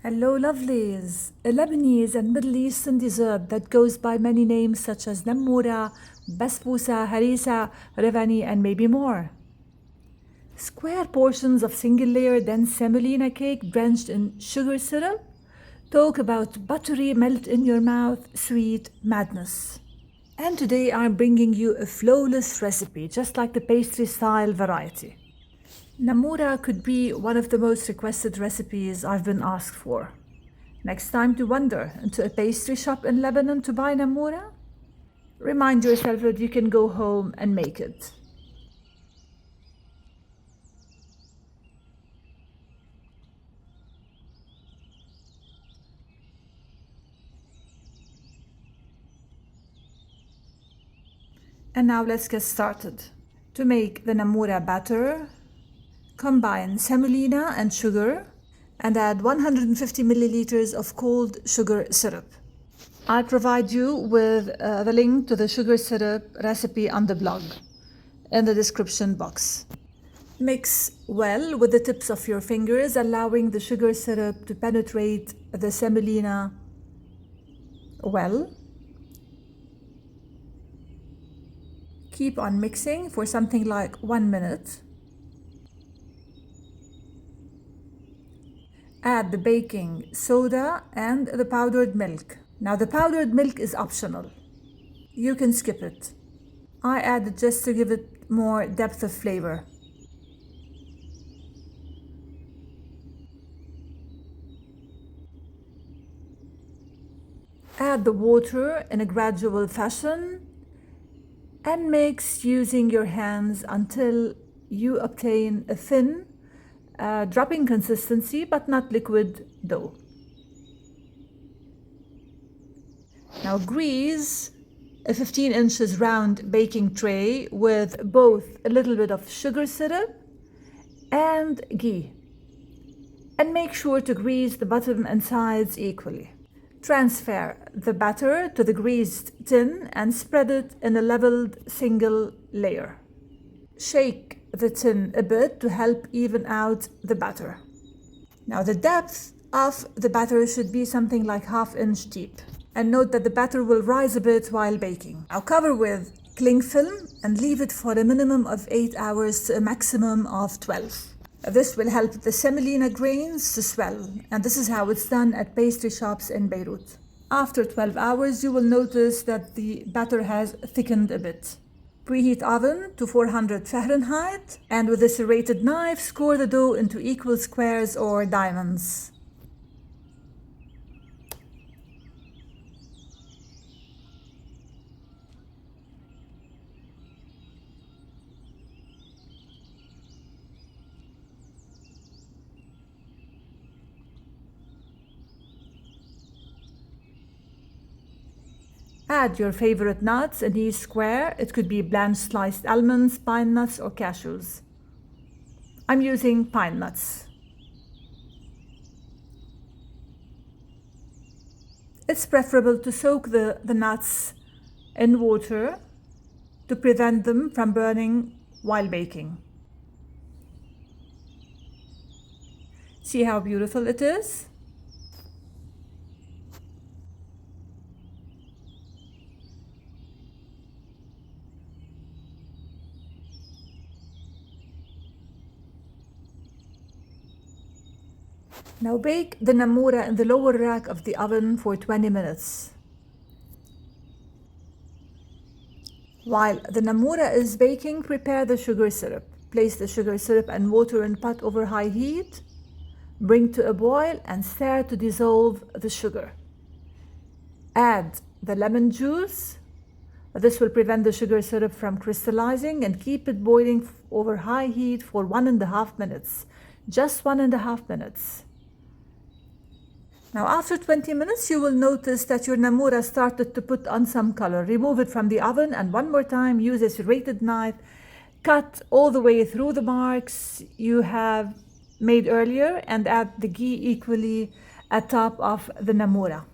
Hello, lovelies! A Lebanese and Middle Eastern dessert that goes by many names such as Namoura, basbousa, hareesa, revani, and maybe more. Square portions of single layer dense semolina cake drenched in sugar syrup. Talk about buttery melt in your mouth, sweet madness. And today I'm bringing you a flawless recipe, just like the pastry style variety. Namoura could be one of the most requested recipes I've been asked for. Next time to wander into a pastry shop in Lebanon to buy Namoura, remind yourself that you can go home and make it. And now let's get started. To make the Namoura batter, combine semolina and sugar and add 150 milliliters of cold sugar syrup. I'll provide you with the link to the sugar syrup recipe on the blog in the description box. Mix well with the tips of your fingers, allowing the sugar syrup to penetrate the semolina well. Keep on mixing for something like 1 minute. Add the baking soda and the powdered milk. Now the powdered milk is optional. You can skip it. I added just to give it more depth of flavor. Add the water in a gradual fashion and mix using your hands until you obtain a thin, dropping consistency but not liquid dough. Now grease a 15 inches round baking tray with both a little bit of sugar syrup and ghee. And make sure to grease the bottom and sides equally. Transfer the batter to the greased tin and spread it in a leveled single layer. Shake the tin a bit to help even out the batter. Now the depth of the batter should be something like 1/2 inch deep. And note that the batter will rise a bit while baking. Now cover with cling film and leave it for a minimum of 8 hours to a maximum of 12. This will help the semolina grains to swell, and this is how it's done at pastry shops in Beirut. After 12 hours, you will notice that the batter has thickened a bit. Preheat oven to 400 Fahrenheit, and with a serrated knife, score the dough into equal squares or diamonds. Add your favorite nuts in each square. It could be blanched sliced almonds, pine nuts, or cashews. I'm using pine nuts. It's preferable to soak the nuts in water to prevent them from burning while baking. See how beautiful it is? Now bake the Namoura in the lower rack of the oven for 20 minutes. While the Namoura is baking, prepare the sugar syrup. Place the sugar syrup and water in pot over high heat. Bring to a boil and stir to dissolve the sugar. Add the lemon juice. This will prevent the sugar syrup from crystallizing, and keep it boiling over high heat for 1.5 minutes. Just 1.5 minutes. Now after 20 minutes, you will notice that your Namoura started to put on some color. Remove it from the oven and one more time use a serrated knife. Cut all the way through the marks you have made earlier and add the ghee equally at top of the Namoura.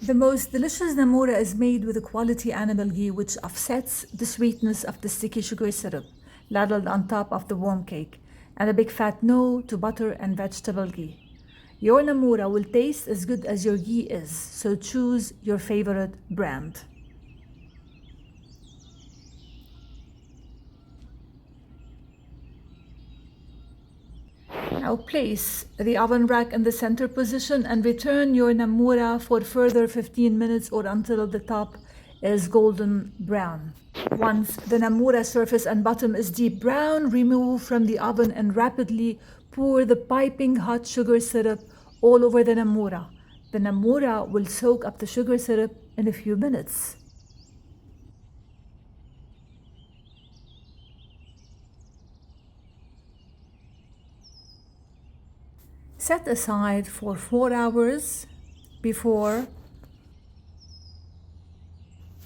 The most delicious Namoura is made with a quality animal ghee which offsets the sweetness of the sticky sugar syrup ladled on top of the warm cake, and a big fat no to butter and vegetable ghee. Your Namoura will taste as good as your ghee is, so choose your favorite brand. Now place the oven rack in the center position and return your Namoura for further 15 minutes or until the top is golden brown. Once the Namoura surface and bottom is deep brown, remove from the oven and rapidly pour the piping hot sugar syrup all over the Namoura. The Namoura will soak up the sugar syrup in a few minutes. Set aside for 4 hours before.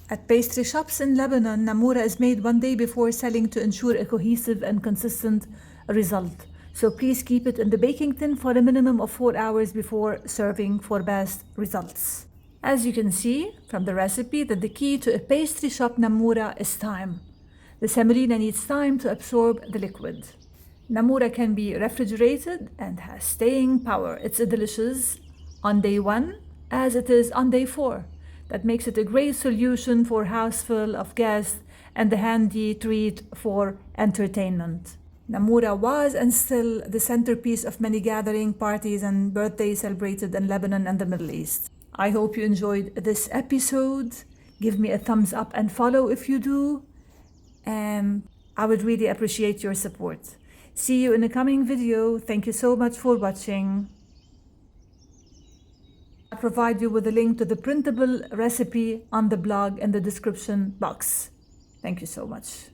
At pastry shops in Lebanon, Namoura is made one day before selling to ensure a cohesive and consistent result. So please keep it in the baking tin for a minimum of 4 hours before serving for best results. As you can see from the recipe, that the key to a pastry shop Namoura is time. The semolina needs time to absorb the liquid. Namoura can be refrigerated and has staying power. It's delicious on day 1 as it is on day 4. That makes it a great solution for a house full of guests and a handy treat for entertainment. Namoura was and still the centerpiece of many gathering parties and birthdays celebrated in Lebanon and the Middle East. I hope you enjoyed this episode. Give me a thumbs up and follow if you do. And I would really appreciate your support. See you in a coming video. Thank you so much for watching. I'll provide you with a link to the printable recipe on the blog in the description box. Thank you so much.